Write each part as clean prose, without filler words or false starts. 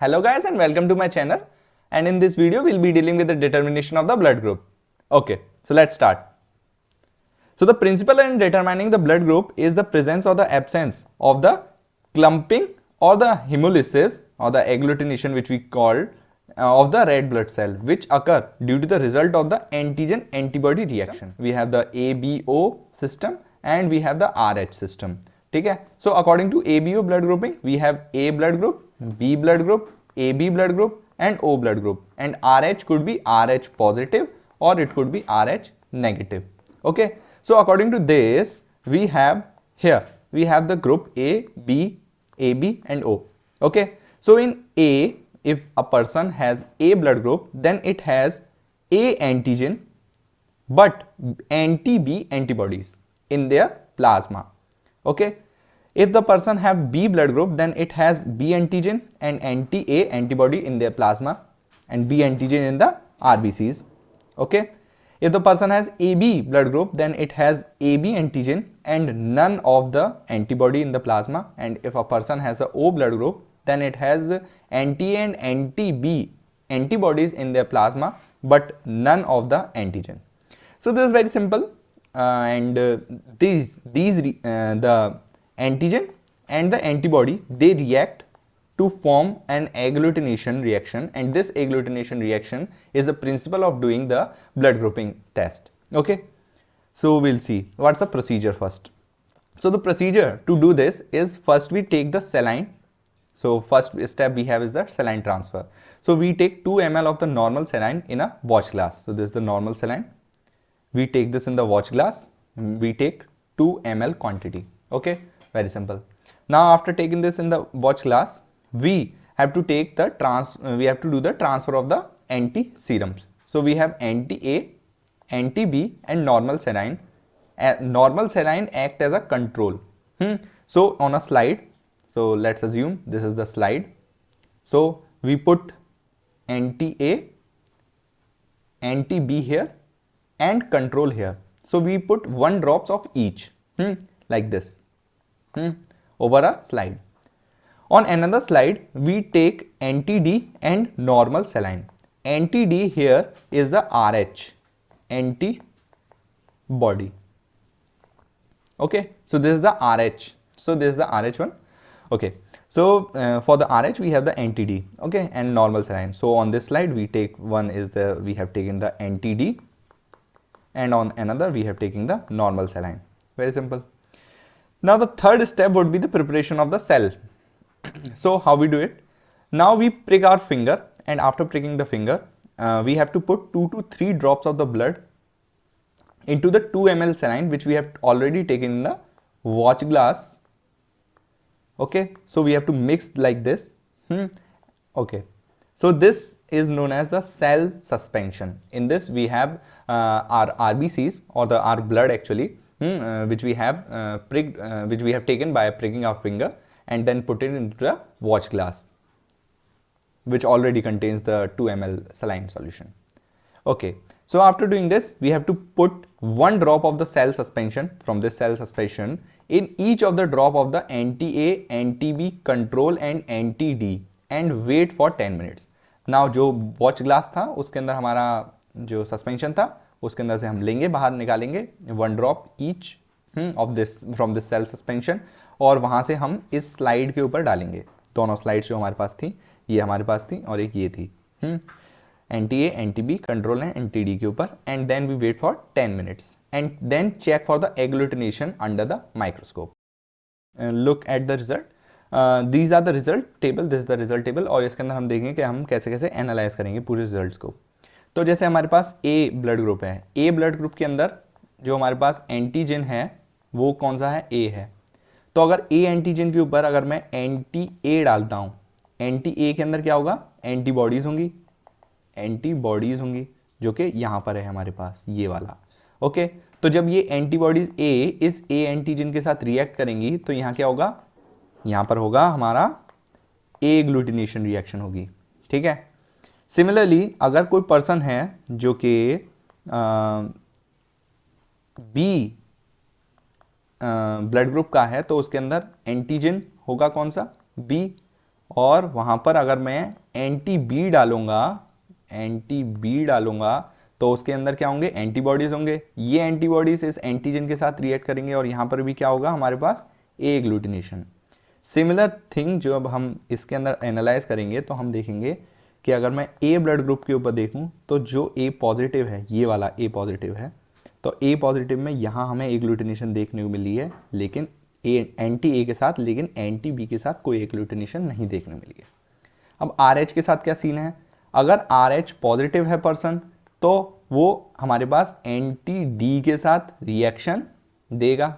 Hello guys and welcome to my channel, and in this video we'll be dealing with the determination of the blood group. Okay, so let's start. So the principle in determining the blood group is the presence or the absence of the clumping or the hemolysis or the agglutination which we call of the red blood cell, which occur due to the result of the antigen antibody reaction. We have the ABO system and we have the RH system. ठीक है. So according to ABO blood grouping, we have A blood group, B blood group, AB blood group and O blood group, and RH could be RH positive or it could be RH negative. Okay, so according to this, we have here we have the group A, B, AB and O. Okay, so in A, if a person has A blood group, then it has A antigen but anti-B antibodies in their plasma. Okay, if the person have B blood group, then it has B antigen and anti-A antibody in their plasma and B antigen in the RBCs. Okay, if the person has AB blood group, then it has AB antigen and none of the antibody in the plasma, and if a person has a O blood group, then it has anti-A and anti-B antibodies in their plasma but none of the antigen. So this is very simple, and the antigen and the antibody, they react to form an agglutination reaction, and this agglutination reaction is the principle of doing the blood grouping test. Okay, so we'll see what's the procedure first. So the procedure to do this is, first we take the saline. So first step we have is the saline transfer. So we take 2 ml of the normal saline in a watch glass. So this is the normal saline. We take this in the watch glass. We take 2 ml quantity. Okay, very simple. Now after taking this in the watch glass, we have to take the do the transfer of the anti-serums. So we have anti-A, anti-B and normal saline. Normal saline act as a control. So on a slide, so let's assume this is the slide. So we put anti-A, anti-B here and control here. So we put 1 drops of each, like this, over a slide. On another slide, we take anti-D and normal saline. Anti-D here is the RH, antibody. Okay, so this is the RH. So this is the RH one. Okay, so for the RH we have the anti-D, okay, and normal saline. So on this slide we take one is the, we have taken the anti-D, and on another we have taken the normal saline. Very simple. Now the third step would be the preparation of the cell. So how we do it? Now we prick our finger, and after pricking the finger, we have to put 2 to 3 drops of the blood into the 2 ml saline which we have already taken in the watch glass. Okay, so we have to mix like this. Okay, so this is known as the cell suspension. In this we have our RBCs or our blood actually, which we have which we have taken by pricking our finger and then put it into the watch glass, which already contains the 2 ml saline solution. Okay, so after doing this, we have to put 1 drop of the cell suspension from this cell suspension in each of the drop of the anti-A, anti-B control and anti-D and wait for 10 minutes. Now जो watch glass था उसके अंदर हमारा जो suspension था उसके अंदर से हम लेंगे, बाहर निकालेंगे 1 drop each of this from this cell suspension, और वहाँ से हम इस स्लाइड के ऊपर डालेंगे. दोनों स्लाइड्स जो हमारे पास थी, ये हमारे पास थी और एक ये थी, anti-A, anti-B control and anti-D के ऊपर, and then we wait for 10 minutes and then check for the agglutination under the microscope. Look at the result. These are the result table. This is the result table, और इसके अंदर हम देखेंगे कि हम कैसे कैसे एनालाइज करेंगे पूरे रिजल्ट्स को. तो जैसे हमारे पास A ब्लड ग्रुप है, A ब्लड ग्रुप के अंदर जो हमारे पास एंटीजन है वो कौन सा है? A है. तो अगर A एंटीजन के ऊपर अगर मैं एंटी-A डालता हूँ, एंटी-A के अंदर क्या होगा? एंटीबॉडीज होंगी, एंटीबॉडीज होंगी जो कि यहाँ पर है हमारे पास, ये वाला. ओके, तो जब ये एंटीबॉडीज A इस A एंटीजन के साथ रिएक्ट करेंगी तो यहाँ क्या होगा? यहाँ पर होगा हमारा एग्लूटिनेशन रिएक्शन होगी. ठीक है. सिमिलरली अगर कोई पर्सन है जो कि B ब्लड ग्रुप का है तो उसके अंदर एंटीजन होगा कौन सा? B, और वहाँ पर अगर मैं एंटी बी डालूंगा तो उसके अंदर क्या होंगे, एंटीबॉडीज होंगे। ये एंटीबॉडीज इस एंटीजन के साथ रिएक्ट करेंगे और यहाँ पर भी क्या होगा हमारे पास, ए एग्लूटिनेशन। सिमिलर थिंग जो अब हम इसके अंदर एनालाइज करेंगे तो हम देखेंगे कि अगर मैं ए ब्लड ग्रुप के ऊपर देखूं तो जो ए पॉजिटिव है, ये वाला ए पॉजिटिव है, तो ए पॉजिटिव में यहाँ हमें एग्लूटिनेशन देखने को मिली है, लेकिन एंटी ए के साथ, लेकिन एंटी बी के साथ कोई एग्लूटिनेशन नहीं देखने को मिली है। अब आर एच के साथ क्या सीन है, अगर आर एच पॉजिटिव है पर्सन तो वो हमारे पास एंटी डी के साथ रिएक्शन देगा,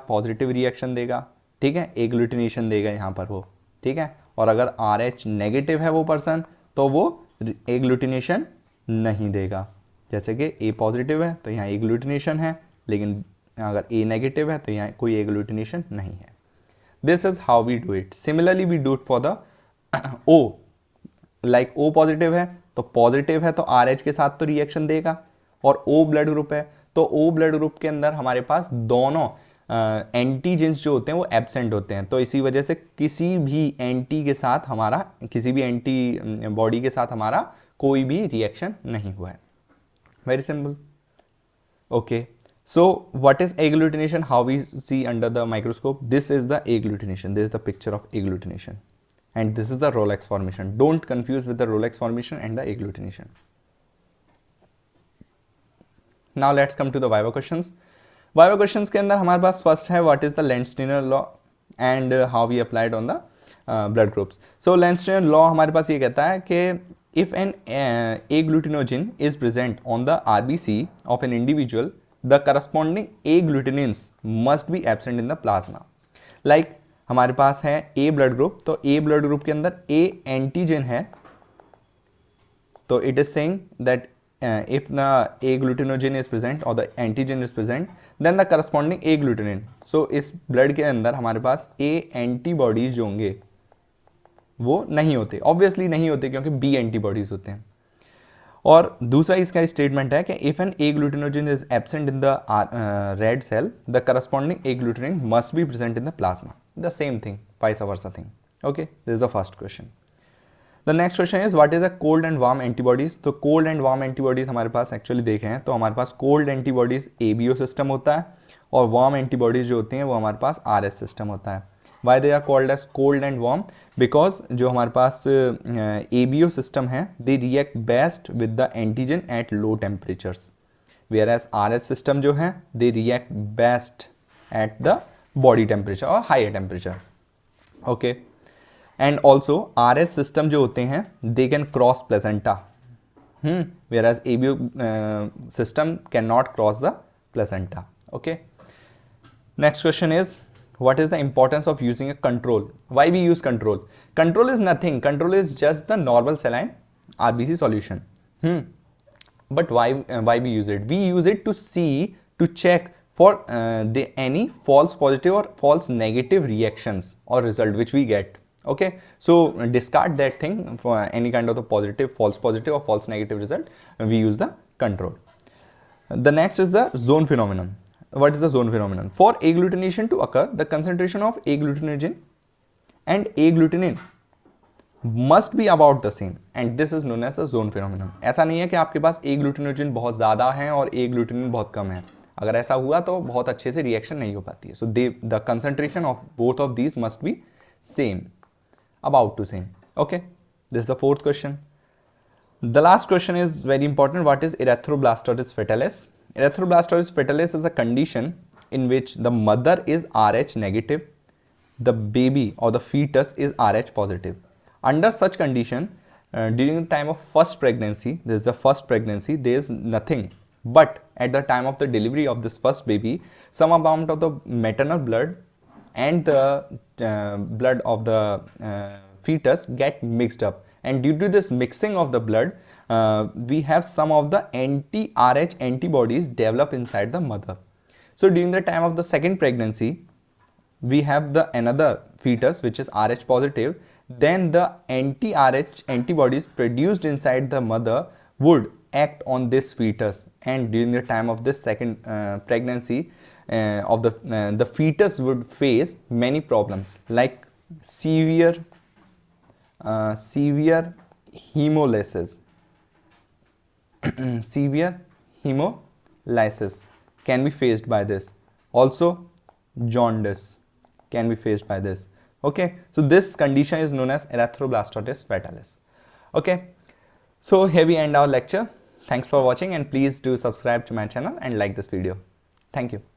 पॉजिटिव रिएक्शन देगा, ठीक है, एग्लूटिनेशन देगा यहाँ पर वो, ठीक है। और अगर आर एच नेगेटिव है वो पर्सन तो वो एग्लूटिनेशन नहीं देगा। जैसे कि ए पॉजिटिव है तो यहाँ एग्लूटिनेशन है, लेकिन अगर ए नेगेटिव है तो यहाँ कोई एग्लूटिनेशन नहीं है। This is how we do it. Similarly we do it for the O, like O positive है तो आर एच के साथ तो रिएक्शन देगा, और ओ ब्लड ग्रुप है तो ओ ब्लड ग्रुप के अंदर हमारे पास दोनों एंटीजेंस जो होते हैं वो एब्सेंट होते हैं, तो इसी वजह से किसी भी एंटी बॉडी के साथ हमारा कोई भी रिएक्शन नहीं हुआ है। Very simple. Okay, so what is agglutination, how we see under the microscope? This is the agglutination, this is the picture of agglutination, and this is the Rolex formation. Don't confuse with the Rolex formation and the agglutination. Now let's come to the viva questions. Viva questions के अंदर हमारे पास first है what is the Landsteiner law and how we applied on the blood groups. So Landsteiner law हमारे पास ये कहता है कि if an agglutinogen is present on the RBC of an individual, the corresponding agglutinins must be absent in the plasma. Like हमारे पास है A blood group, तो A blood group के अंदर A antigen है, तो it is saying that if the agglutinogen is present or the antigen is present, then the corresponding agglutinin. So इस blood के अंदर हमारे पास A antibodies जो होंगे वो नहीं होते, ऑब्वियसली नहीं होते क्योंकि B antibodies होते हैं। और दूसरा इसका स्टेटमेंट है कि if an agglutinogen is absent in the red cell, the corresponding agglutinin must be present in the plasma. The same thing, vice versa thing. Okay, this is the first question. The next question is what is a cold and warm antibodies. तो cold and warm antibodies हमारे पास actually देखे हैं तो हमारे पास cold antibodies ABO system होता है, और वार्म एंटीबॉडीज जो होती हैं वो हमारे पास RS सिस्टम होता है। Why they are called as cold and warm? Because जो हमारे पास ABO system है, they react best with the antigen at low temperatures, whereas RS system जो है they react best at the body temperature or higher temperature. Okay, and also RH system जो होते हैं they can cross placenta, whereas ABO system cannot cross the placenta. Okay, next question is what is the importance of using a control? Why we use control? Control is nothing, control is just the normal saline RBC solution. But why we use it? We use it to check for any false positive or false negative reactions or result which we get. Okay, so discard that thing for any kind of the false positive or false negative result. We use the control. The next is the zone phenomenon. What is the zone phenomenon? For agglutination to occur, the concentration of agglutinogen and agglutinin must be about the same, and this is known as a zone phenomenon. ऐसा नहीं है कि आपके पास agglutinogen बहुत ज़्यादा है और agglutinin बहुत कम है। अगर ऐसा हुआ तो बहुत अच्छे से रिएक्शन नहीं हो पाती है। So the concentration of both of these must be same, about to same. Okay, this is the fourth question. The last question is very important. What is erythroblastosis fetalis? Erythroblastosis fetalis is a condition in which the mother is Rh negative, the baby or the fetus is Rh positive. Under such condition, during the time of first pregnancy, this is the first pregnancy, there is nothing. But at the time of the delivery of this first baby, some amount of the maternal blood and the blood of the fetus get mixed up. And due to this mixing of the blood, we have some of the anti-Rh antibodies develop inside the mother. So during the time of the second pregnancy, we have the another fetus which is Rh positive. Then the anti-Rh antibodies produced inside the mother would act on this fetus, and during the time of this second pregnancy of the fetus would face many problems like severe hemolysis. Severe hemolysis can be faced by this. Also jaundice can be faced by this. Okay, so this condition is known as erythroblastosis fetalis. Okay, so here we end our lecture. Thanks for watching, and please do subscribe to my channel and like this video. Thank you.